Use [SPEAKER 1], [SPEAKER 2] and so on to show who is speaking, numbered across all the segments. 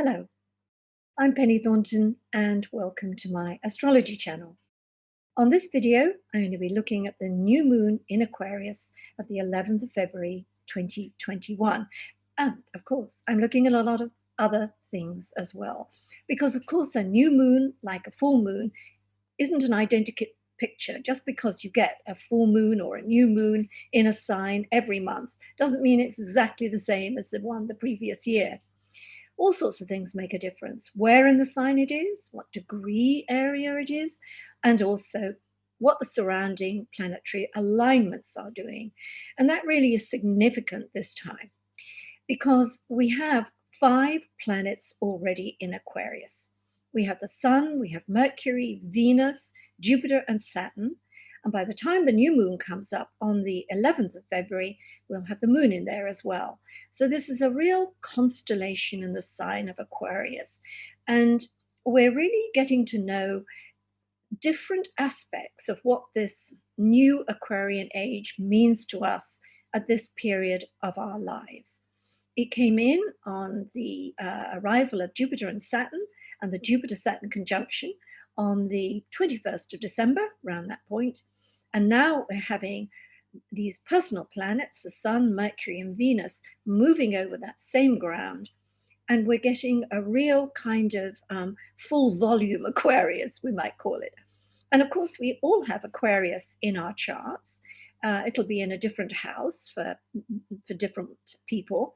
[SPEAKER 1] Hello, I'm Penny Thornton and welcome to my astrology channel. On this video, I'm going to be looking at the new moon in Aquarius of the 11th of February 2021. And of course, I'm looking at a lot of other things as well. Because of course, a new moon, like a full moon, isn't an identical picture. Just because you get a full moon or a new moon in a sign every month doesn't mean it's exactly the same as the one the previous year. All sorts of things make a difference. Where in the sign it is, what degree area it is, and also what the surrounding planetary alignments are doing. And that really is significant this time because we have 5 planets already in Aquarius. We have the Sun, we have Mercury, Venus, Jupiter, and Saturn. And by the time the new moon comes up on the 11th of February, we'll have the moon in there as well. So this is a real constellation in the sign of Aquarius. And we're really getting to know different aspects of what this new Aquarian age means to us at this period of our lives. It came in on the arrival of Jupiter and Saturn and the Jupiter-Saturn conjunction on the 21st of December, around that point. And now we're having these personal planets, the Sun, Mercury, and Venus, moving over that same ground. And we're getting a real kind of full volume Aquarius, we might call it. And of course, we all have Aquarius in our charts. It'll be in a different house for different people.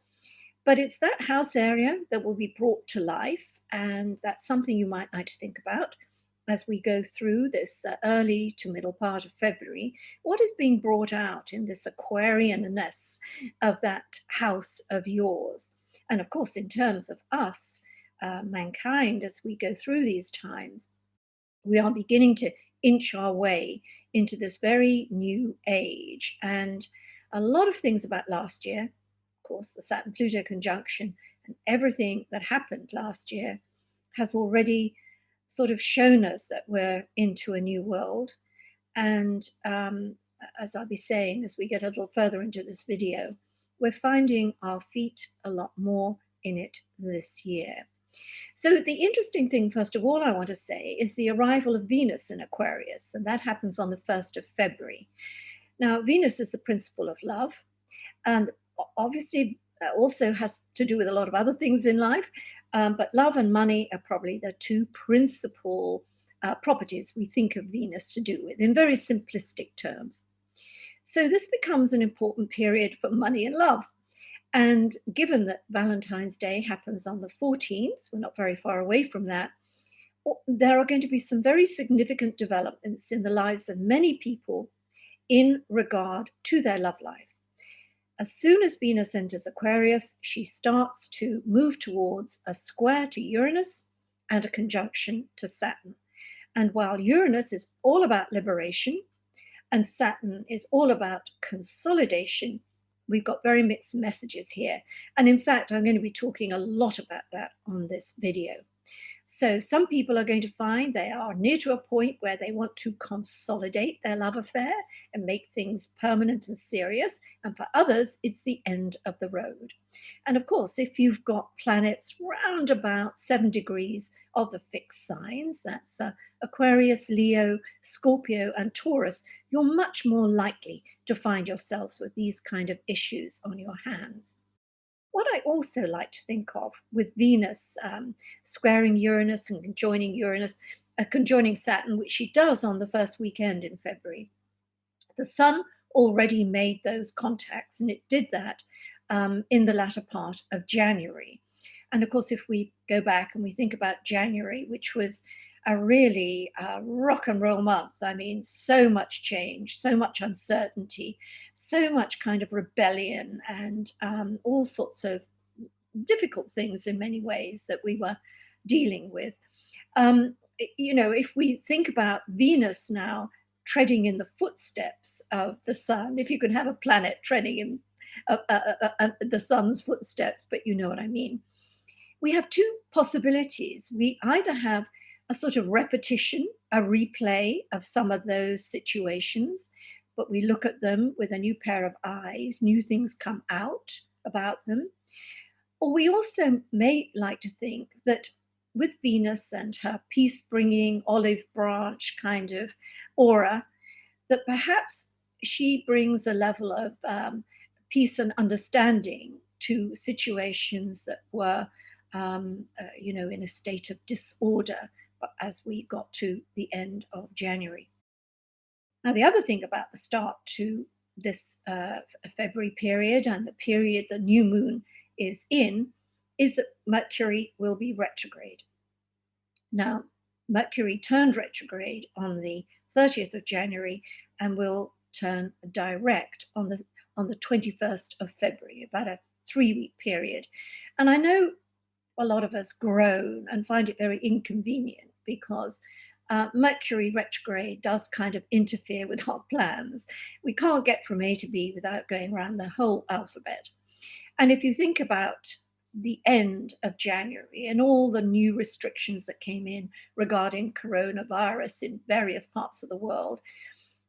[SPEAKER 1] But it's that house area that will be brought to life. And that's something you might like to think about as we go through this early to middle part of February. What is being brought out in this Aquarianness of that house of yours? And of course, in terms of us, mankind, as we go through these times, we are beginning to inch our way into this very new age. And a lot of things about last year, of course, the Saturn-Pluto conjunction and everything that happened last year has already sort of shown us that we're into a new world. And as I'll be saying, as we get a little further into this video, we're finding our feet a lot more in it this year. So the interesting thing, first of all, I want to say is the arrival of Venus in Aquarius, and that happens on the 1st of February. Now, Venus is the principle of love, and obviously also has to do with a lot of other things in life, but love and money are probably the 2 principal properties we think of Venus to do with, in very simplistic terms. So this becomes an important period for money and love. And given that Valentine's Day happens on the 14th, we're not very far away from that, there are going to be some very significant developments in the lives of many people in regard to their love lives. As soon as Venus enters Aquarius, she starts to move towards a square to Uranus and a conjunction to Saturn. And while Uranus is all about liberation and Saturn is all about consolidation, we've got very mixed messages here. And in fact, I'm going to be talking a lot about that on this video. So some people are going to find they are near to a point where they want to consolidate their love affair and make things permanent and serious. And for others, it's the end of the road. And of course, if you've got planets round about 7 degrees of the fixed signs, that's Aquarius, Leo, Scorpio, and Taurus, you're much more likely to find yourselves with these kind of issues on your hands. What I also like to think of with Venus squaring Uranus and conjoining Saturn, which she does on the first weekend in February. The Sun already made those contacts, and it did that in the latter part of January. And of course, if we go back and we think about January, which was a really rock and roll month. I mean, so much change, so much uncertainty, so much kind of rebellion and all sorts of difficult things in many ways that we were dealing with. If we think about Venus now treading in the footsteps of the Sun, if you could have a planet treading in the Sun's footsteps, but you know what I mean. We have 2 possibilities. We either have a sort of repetition, a replay of some of those situations, but we look at them with a new pair of eyes, new things come out about them. Or we also may like to think that with Venus and her peace-bringing olive branch kind of aura, that perhaps she brings a level of peace and understanding to situations that were, in a state of disorder as we got to the end of January. Now, the other thing about the start to this February period and the period the new moon is in is that Mercury will be retrograde. Now, Mercury turned retrograde on the 30th of January and will turn direct on the 21st of February, about a 3-week period. And I know a lot of us groan and find it very inconvenient because Mercury retrograde does kind of interfere with our plans. We can't get from A to B without going around the whole alphabet. And if you think about the end of January and all the new restrictions that came in regarding coronavirus in various parts of the world,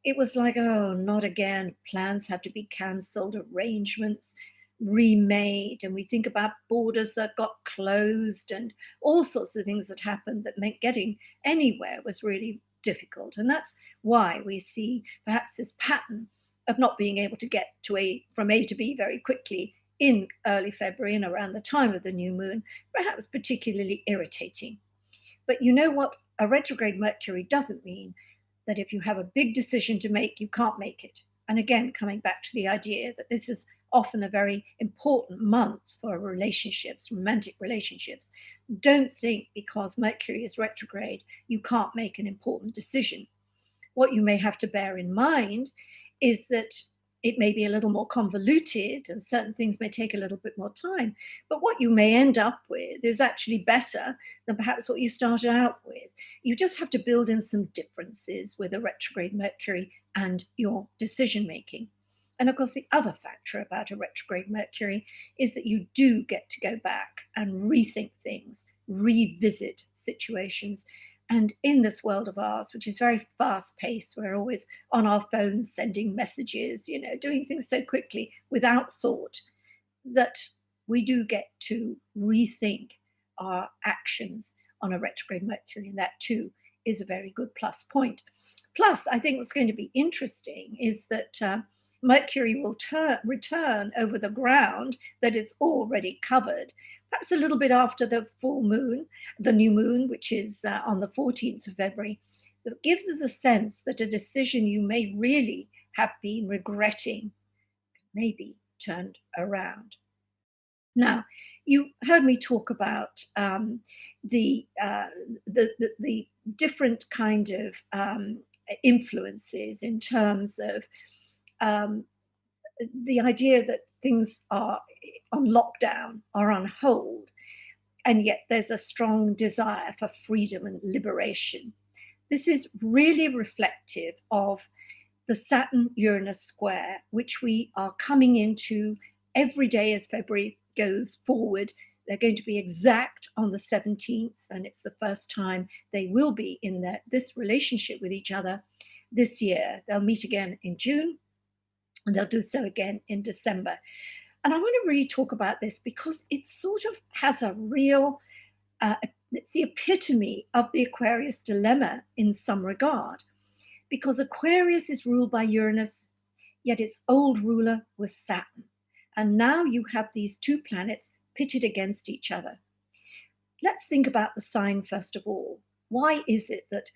[SPEAKER 1] it was like, oh, not again. Plans have to be cancelled, arrangements remade, and we think about borders that got closed and all sorts of things that happened that meant getting anywhere was really difficult. And that's why we see perhaps this pattern of not being able to get from A to B very quickly in early February and around the time of the new moon, perhaps particularly irritating. But you know what? A retrograde Mercury doesn't mean that if you have a big decision to make, you can't make it. And again, coming back to the idea that this is often a very important month for relationships, romantic relationships. Don't think because Mercury is retrograde, you can't make an important decision. What you may have to bear in mind is that it may be a little more convoluted and certain things may take a little bit more time. But what you may end up with is actually better than perhaps what you started out with. You just have to build in some differences with a retrograde Mercury and your decision making. And of course, the other factor about a retrograde Mercury is that you do get to go back and rethink things, revisit situations. And in this world of ours, which is very fast paced, we're always on our phones sending messages, doing things so quickly without thought, that we do get to rethink our actions on a retrograde Mercury. And that too is a very good plus point. Plus, I think what's going to be interesting is that Mercury will return over the ground that is already covered, perhaps a little bit after the full moon, the new moon, which is on the 14th of February. That gives us a sense that a decision you may really have been regretting may be turned around. Now, you heard me talk about the different kind of influences in terms of the idea that things are on lockdown, are on hold, and yet there's a strong desire for freedom and liberation. This is really reflective of the Saturn-Uranus square, which we are coming into every day as February goes forward. They're going to be exact on the 17th, and it's the first time they will be in this relationship with each other this year. They'll meet again in June, and they'll do so again in December. And I want to really talk about this because it sort of has a real, it's the epitome of the Aquarius dilemma in some regard. Because Aquarius is ruled by Uranus, yet its old ruler was Saturn. And now you have these two planets pitted against each other. Let's think about the sign first of all. Why is it that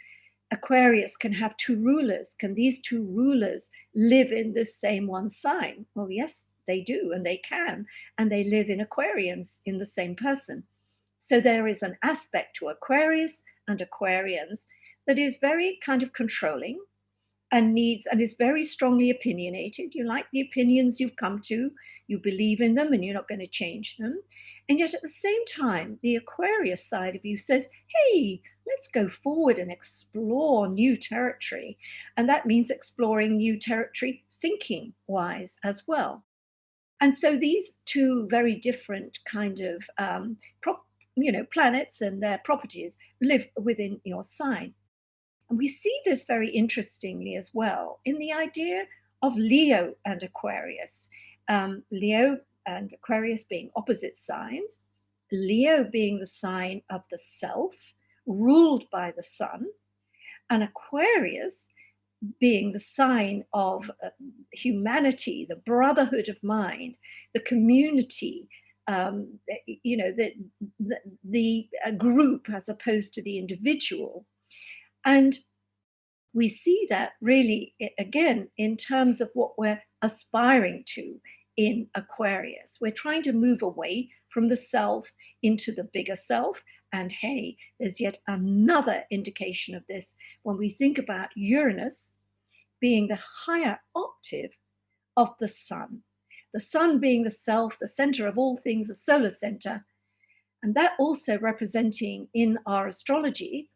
[SPEAKER 1] Aquarius can have two rulers? Can these two rulers live in this same one sign? Well, yes, they do, and they can, and they live in Aquarians in the same person. So there is an aspect to Aquarius and Aquarians that is very kind of controlling and is very strongly opinionated. You like the opinions you've come to, you believe in them, and you're not going to change them. And yet at the same time, the Aquarius side of you says, hey, let's go forward and explore new territory. And that means exploring new territory thinking-wise as well. And so these two very different kind of planets and their properties live within your sign. And we see this very interestingly as well in the idea of Leo and Aquarius. Leo and Aquarius being opposite signs, Leo being the sign of the self, ruled by the sun, and Aquarius being the sign of humanity, the brotherhood of mind, the community, the group as opposed to the individual. And we see that really, again, in terms of what we're aspiring to in Aquarius. We're trying to move away from the self into the bigger self. And hey, there's yet another indication of this when we think about Uranus being the higher octave of the sun being the self, the center of all things, the solar center. And that also representing in our astrology,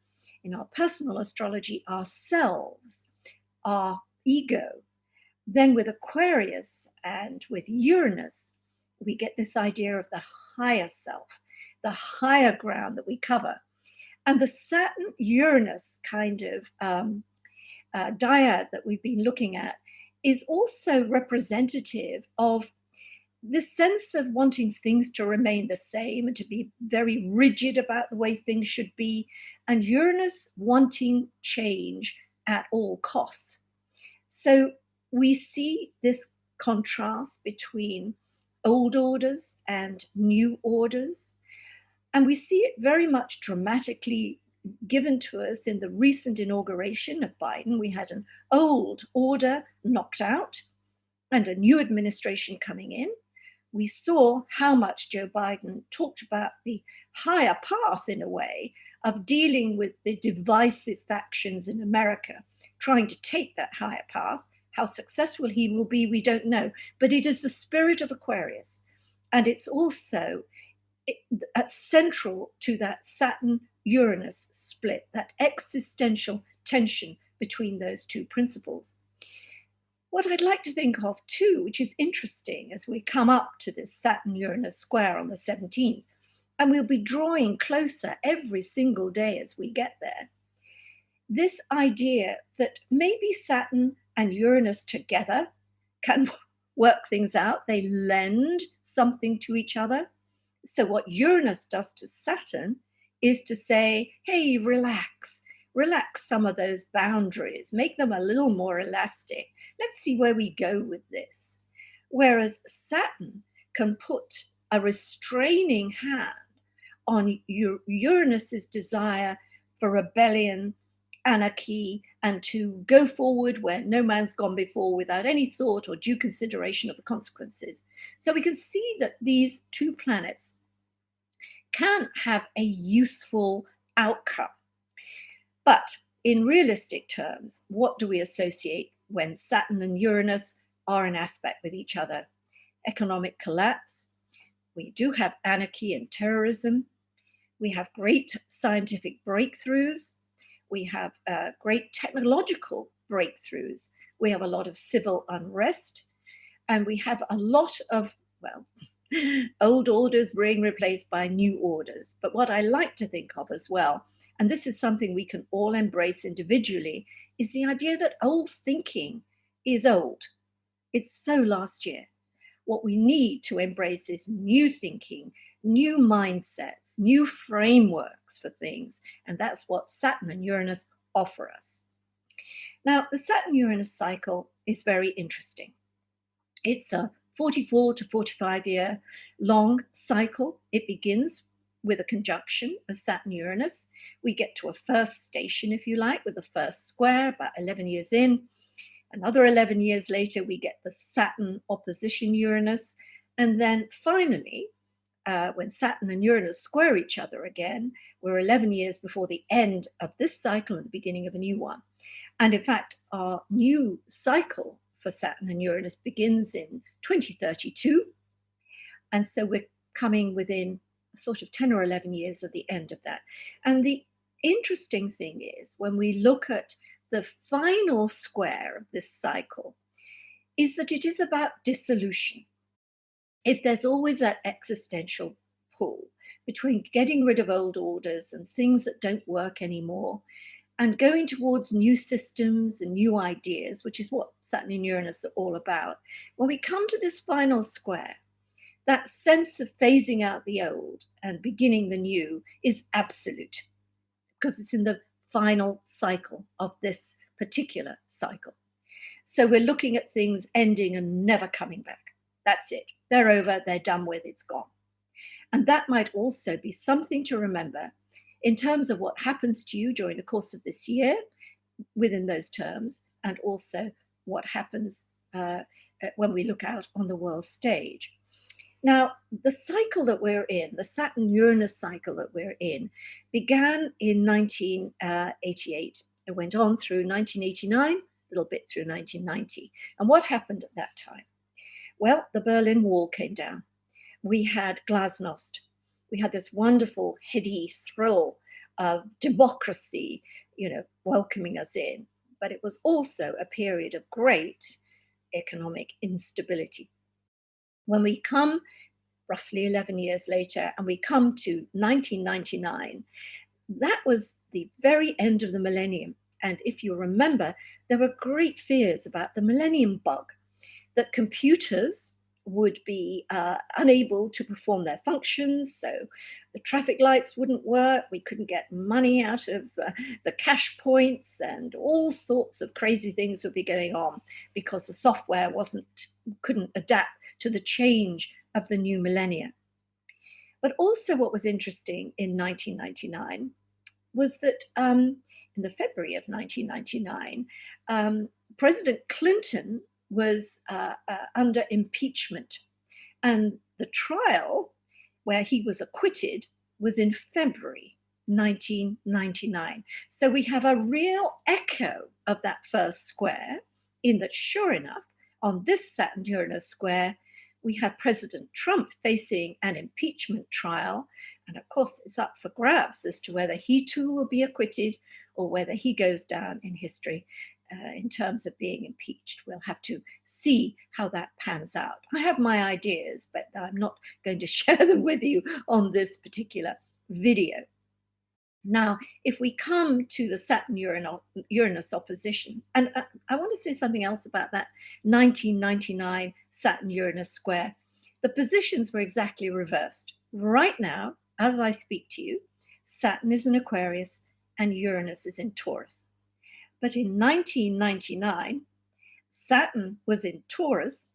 [SPEAKER 1] in our personal astrology, ourselves, our ego. Then with Aquarius and with Uranus, we get this idea of the higher self, the higher ground that we cover. And the Saturn-Uranus kind of dyad that we've been looking at is also representative of this sense of wanting things to remain the same and to be very rigid about the way things should be, and Uranus wanting change at all costs. So we see this contrast between old orders and new orders, and we see it very much dramatically given to us in the recent inauguration of Biden. We had an old order knocked out and a new administration coming in. We saw how much Joe Biden talked about the higher path, in a way, of dealing with the divisive factions in America, trying to take that higher path. How successful he will be, we don't know. But it is the spirit of Aquarius. And it's also central to that Saturn-Uranus split, that existential tension between those two principles. What I'd like to think of too, which is interesting as we come up to this Saturn-Uranus square on the 17th, and we'll be drawing closer every single day as we get there, this idea that maybe Saturn and Uranus together can work things out. They lend something to each other. So what Uranus does to Saturn is to say, hey, relax some of those boundaries, make them a little more elastic. Let's see where we go with this. Whereas Saturn can put a restraining hand on Uranus's desire for rebellion, anarchy, and to go forward where no man's gone before without any thought or due consideration of the consequences. So we can see that these two planets can have a useful outcome. But in realistic terms, what do we associate when Saturn and Uranus are in aspect with each other? Economic collapse. We do have anarchy and terrorism. We have great scientific breakthroughs. We have great technological breakthroughs. We have a lot of civil unrest. And we have a lot of, old orders being replaced by new orders. But what I like to think of as well, and this is something we can all embrace individually, is the idea that old thinking is old. It's so last year. What we need to embrace is new thinking, new mindsets, new frameworks for things. And that's what Saturn and Uranus offer us. Now, the Saturn-Uranus cycle is very interesting. It's a 44 to 45 year long cycle. It begins with a conjunction of Saturn-Uranus. We get to a first station, if you like, with the first square about 11 years in. Another 11 years later, we get the Saturn opposition Uranus. And then finally, when Saturn and Uranus square each other again, we're 11 years before the end of this cycle and the beginning of a new one. And in fact, our new cycle for Saturn and Uranus begins in 2032. And so we're coming within sort of 10 or 11 years of the end of that. And the interesting thing is, when we look at the final square of this cycle, is that it is about dissolution. If there's always that existential pull between getting rid of old orders and things that don't work anymore and going towards new systems and new ideas, which is what Saturn and Uranus are all about, when we come to this final square, that sense of phasing out the old and beginning the new is absolute, because it's in the final cycle of this particular cycle. So we're looking at things ending and never coming back. That's it. They're over, they're done with, it's gone. And that might also be something to remember in terms of what happens to you during the course of this year within those terms, and also what happens when we look out on the world stage. Now, the cycle that we're in, the Saturn-Uranus cycle that we're in, began in 1988. It went on through 1989, a little bit through 1990. And what happened at that time? Well, the Berlin Wall came down. We had Glasnost. We had this wonderful, heady thrill of democracy, welcoming us in. But it was also a period of great economic instability. When we come roughly 11 years later and we come to 1999, that was the very end of the millennium. And if you remember, there were great fears about the millennium bug, that computers would be unable to perform their functions. So the traffic lights wouldn't work. We couldn't get money out of the cash points, and all sorts of crazy things would be going on because the software couldn't adapt to the change of the new millennia. But also what was interesting in 1999 was that in the February of 1999, President Clinton was under impeachment, and the trial where he was acquitted was in February 1999. So we have a real echo of that first square, in that, sure enough, on this Saturn-Uranus square, we have President Trump facing an impeachment trial. And of course, it's up for grabs as to whether he too will be acquitted or whether he goes down in history in terms of being impeached. We'll have to see how that pans out. I have my ideas, but I'm not going to share them with you on this particular video. Now, if we come to the Saturn-Uranus opposition, and I want to say something else about that 1999 Saturn-Uranus square. The positions were exactly reversed. Right now, as I speak to you, Saturn is in Aquarius and Uranus is in Taurus. But in 1999, Saturn was in Taurus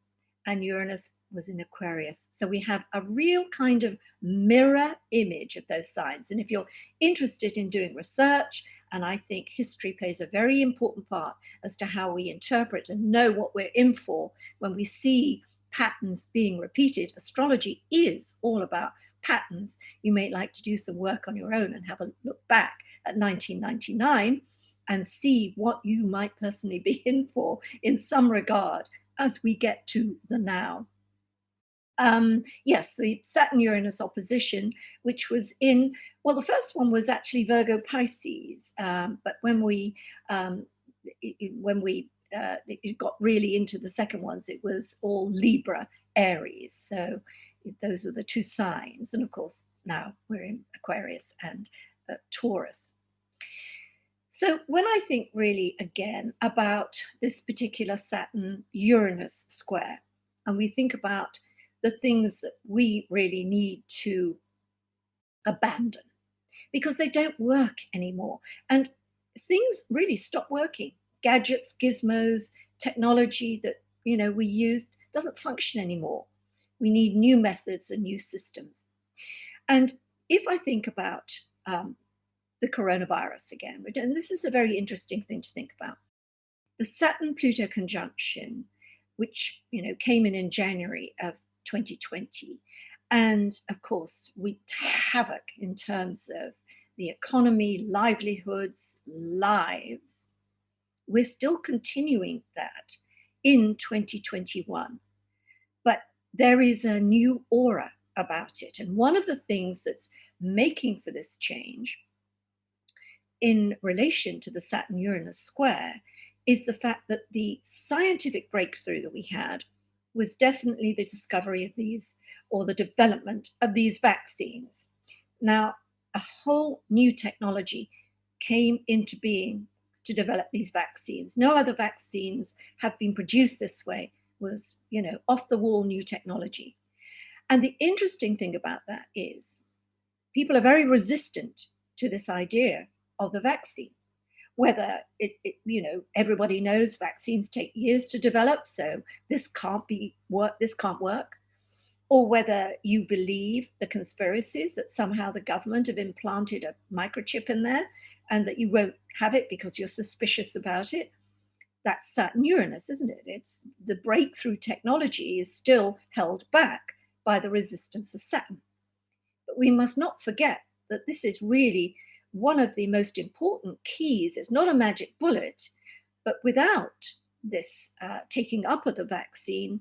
[SPEAKER 1] and Uranus was in Aquarius. So we have a real kind of mirror image of those signs. And if you're interested in doing research, and I think history plays a very important part as to how we interpret and know what we're in for when we see patterns being repeated, astrology is all about patterns. You may like to do some work on your own and have a look back at 1999 and see what you might personally be in for in some regard as we get to the now. Yes, the Saturn-Uranus opposition, which was in, well, the first one was actually Virgo Pisces, but when we it got really into the second ones, it was all Libra, Aries. So those are the two signs. And of course, now we're in Aquarius and Taurus. So when I think really again about this particular Saturn-Uranus square, and we think about the things that we really need to abandon because they don't work anymore, and things really stop working. Gadgets, gizmos, technology that we used doesn't function anymore. We need new methods and new systems. And if I think about the coronavirus again, and this is a very interesting thing to think about. The Saturn-Pluto conjunction, which came in January of 2020, and of course wreaked havoc in terms of the economy, livelihoods, lives. We're still continuing that in 2021, but there is a new aura about it. And one of the things that's making for this change in relation to the Saturn-Uranus square is the fact that the scientific breakthrough that we had was definitely the discovery of these, or the development of these vaccines. Now, a whole new technology came into being to develop these vaccines. No other vaccines have been produced this way. It was, off the wall new technology. And the interesting thing about that is people are very resistant to this idea of the vaccine. Whether everybody knows vaccines take years to develop, so this can't work, or whether you believe the conspiracies that somehow the government have implanted a microchip in there and that you won't have it because you're suspicious about it. That's Saturn-Uranus, isn't it? It's the breakthrough technology is still held back by the resistance of Saturn. But we must not forget that this is really one of the most important keys. It's not a magic bullet, but without this taking up of the vaccine,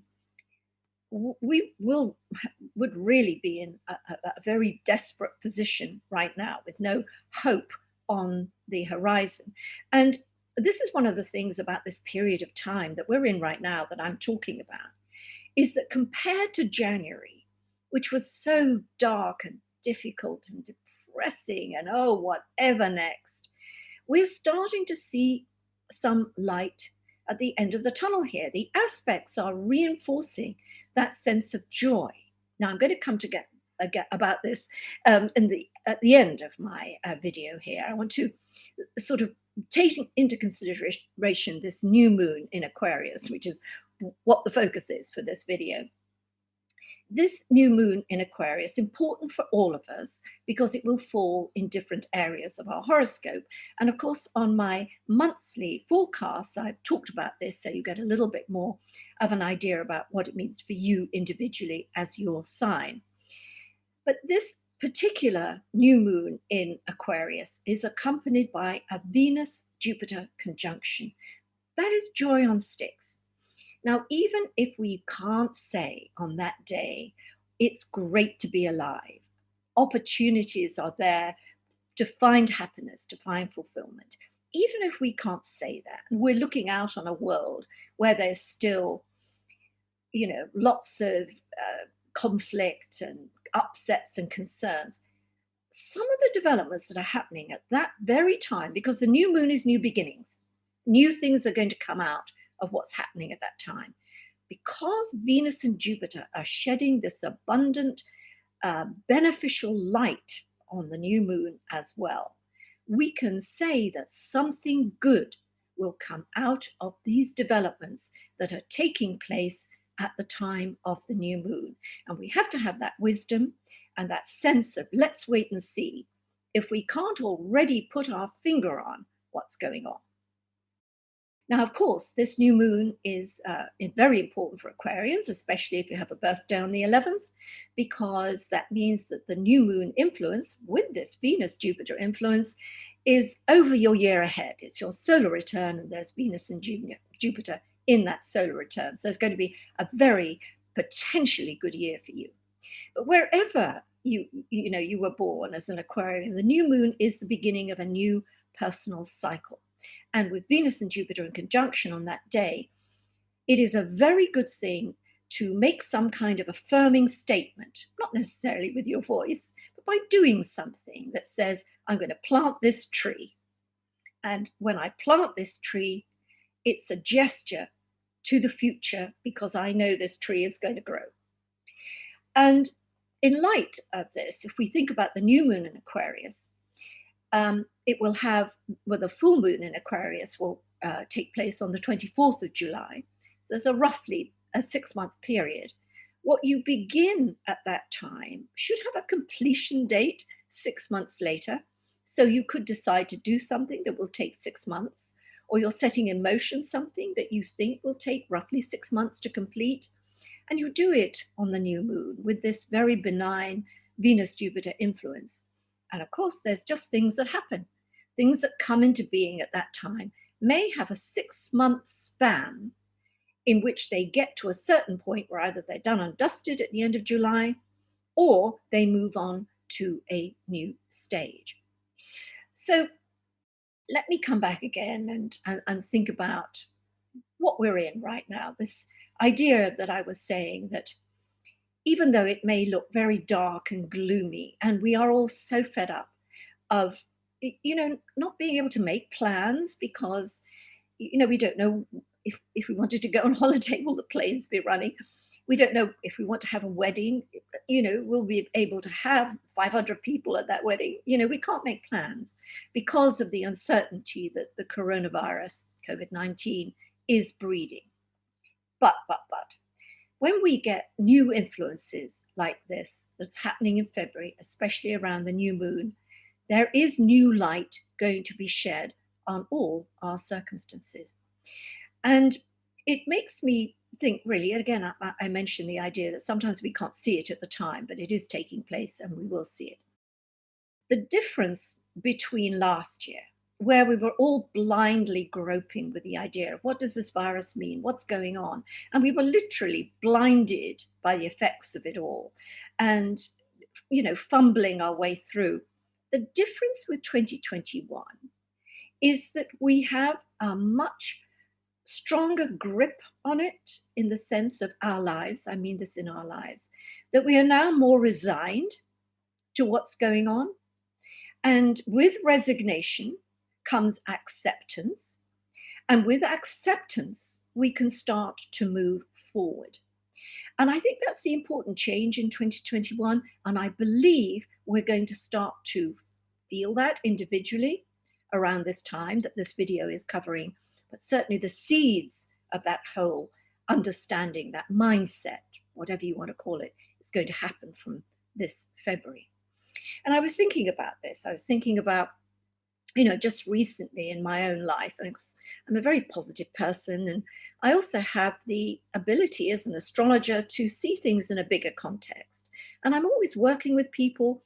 [SPEAKER 1] we would really be in a very desperate position right now with no hope on the horizon. And this is one of the things about this period of time that we're in right now that I'm talking about, is that compared to January, which was so dark and difficult and depressing and oh, whatever next, we're starting to see some light at the end of the tunnel here. The aspects are reinforcing that sense of joy. Now, I'm going to come to get about this at the end of my video here. I want to sort of take into consideration this new moon in Aquarius, which is what the focus is for this video. This new moon in Aquarius, important for all of us because it will fall in different areas of our horoscope. And of course, on my monthly forecasts, I've talked about this, so you get a little bit more of an idea about what it means for you individually as your sign. But this particular new moon in Aquarius is accompanied by a Venus-Jupiter conjunction. That is joy on sticks. Now, even if we can't say on that day, it's great to be alive, opportunities are there to find happiness, to find fulfillment. Even if we can't say that, and we're looking out on a world where there's still, lots of conflict and upsets and concerns, some of the developments that are happening at that very time, because the new moon is new beginnings, new things are going to come out of what's happening at that time. Because Venus and Jupiter are shedding this abundant, beneficial light on the new moon as well, we can say that something good will come out of these developments that are taking place at the time of the new moon. And we have to have that wisdom and that sense of let's wait and see if we can't already put our finger on what's going on. Now, of course, this new moon is very important for Aquarians, especially if you have a birthday on the 11th, because that means that the new moon influence with this Venus-Jupiter influence is over your year ahead. It's your solar return, and there's Venus and Jupiter in that solar return. So it's going to be a very potentially good year for you. But wherever you were born as an Aquarian, the new moon is the beginning of a new personal cycle. And with Venus and Jupiter in conjunction on that day, it is a very good thing to make some kind of affirming statement, not necessarily with your voice, but by doing something that says, I'm going to plant this tree. And when I plant this tree, it's a gesture to the future because I know this tree is going to grow. And in light of this, if we think about the new moon in Aquarius, it will have, the full moon in Aquarius will take place on the 24th of July. So there's roughly a 6-month period. What you begin at that time should have a completion date 6 months later. So you could decide to do something that will take 6 months, or you're setting in motion something that you think will take roughly 6 months to complete. And you do it on the new moon with this very benign Venus-Jupiter influence. And of course, there's just things that happen. Things that come into being at that time may have a 6-month span in which they get to a certain point where either they're done and dusted at the end of July, or they move on to a new stage. So let me come back again and think about what we're in right now. This idea that I was saying that even though it may look very dark and gloomy, and we are all so fed up of, not being able to make plans because, we don't know if we wanted to go on holiday, will the planes be running? We don't know if we want to have a wedding, we'll be able to have 500 people at that wedding. We can't make plans because of the uncertainty that the coronavirus, COVID-19, is breeding. But, when we get new influences like this that's happening in February, especially around the new moon, there is new light going to be shed on all our circumstances. And it makes me think, really, again, I mentioned the idea that sometimes we can't see it at the time, but it is taking place and we will see it. The difference between last year, where we were all blindly groping with the idea of what does this virus mean, what's going on, and we were literally blinded by the effects of it all, and fumbling our way through. The difference with 2021 is that we have a much stronger grip on it in the sense of our lives. I mean this in our lives, that we are now more resigned to what's going on. And with resignation comes acceptance. And with acceptance, we can start to move forward. And I think that's the important change in 2021. And I believe we're going to start to feel that individually around this time that this video is covering, but certainly the seeds of that whole understanding, that mindset, whatever you want to call it, is going to happen from this February. And I was thinking about this. I was thinking about, just recently in my own life, and I'm a very positive person, and I also have the ability as an astrologer to see things in a bigger context. And I'm always working with people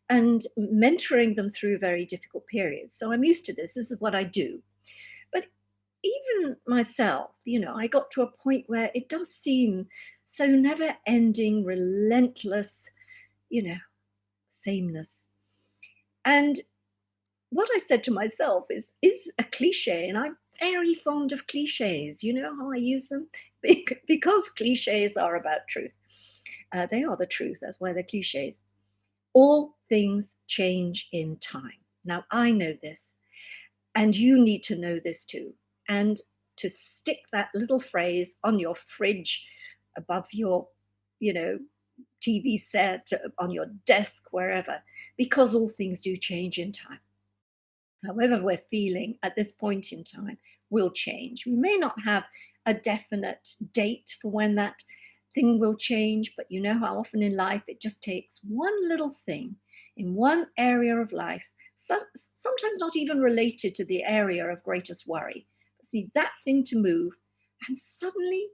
[SPEAKER 1] and mentoring them through very difficult periods. So I'm used to this. This is what I do. But even myself, I got to a point where it does seem so never-ending, relentless, sameness. And what I said to myself is a cliche, and I'm very fond of cliches. You know how I use them? Because cliches are about truth. They are the truth. That's why they're cliches. All things change in time. Now, I know this, and you need to know this too. And to stick that little phrase on your fridge, above your, TV set, on your desk, wherever, because all things do change in time. However we're feeling at this point in time will change. We may not have a definite date for when that thing will change, but you know how often in life it just takes one little thing in one area of life, sometimes not even related to the area of greatest worry, but see that thing to move, and suddenly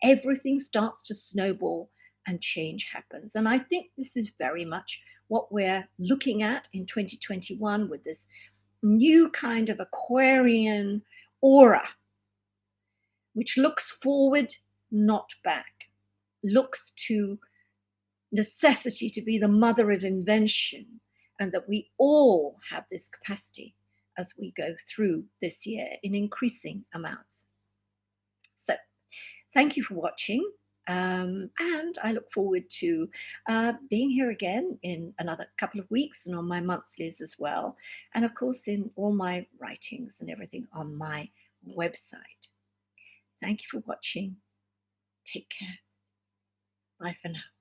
[SPEAKER 1] everything starts to snowball and change happens. And I think this is very much what we're looking at in 2021 with this new kind of Aquarian aura, which looks forward, not back, looks to necessity to be the mother of invention, and that we all have this capacity as we go through this year in increasing amounts. So thank you for watching. And I look forward to being here again in another couple of weeks and on my monthlies as well. And of course, in all my writings and everything on my website. Thank you for watching. Take care. Bye for now.